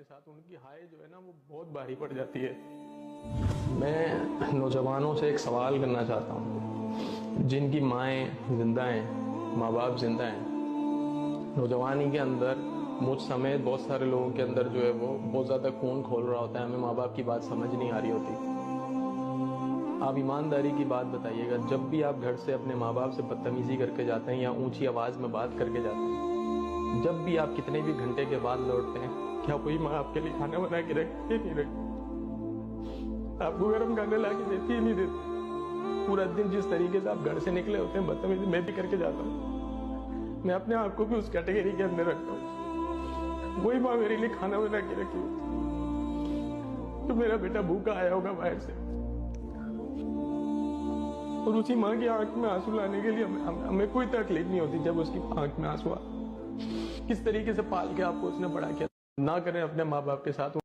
के साथ उनकी हाय जो है ना वो बहुत भारी पड़ जाती है। मैं नौजवानों से एक सवाल करना चाहता हूँ, जिनकी माएँ जिंदा हैं, माँ बाप जिंदा हैं, नौजवानी के अंदर मुझ समेत बहुत सारे लोगों के अंदर जो है वो बहुत ज़्यादा खून खोल रहा होता है, हमें माँ बाप की बात समझ नहीं आ रही होती। आप ईमानदारी की बात बताइएगा, जब भी आप घर से अपने माँ बाप से बदतमीजी करके जाते हैं या ऊंची आवाज़ में बात करके जाते हैं, जब भी आप कितने भी घंटे के बाद लौटते हैं, क्या वही माँ आपके लिए खाना बना के रखती है? नहीं रखती। आपको गर्म खाना ला के देती है? नहीं देती। पूरा दिन जिस तरीके से आप घर से निकले होते हैं बदतमीजी मैं भी करके जाता हूँ, मैं अपने आप को भी उस कैटेगरी के अंदर रखता हूँ। वही माँ मेरे लिए खाना बना के रखी होती तो मेरा बेटा भूखा आया होगा बाहर से, और उसी माँ की आंख में आंसू लाने के लिए हमें कोई तकलीफ नहीं होती जब उसकी आंख में आंसू आ। किस तरीके से पाल के आपको उसने बड़ा किया। ना करें अपने माँ बाप के साथ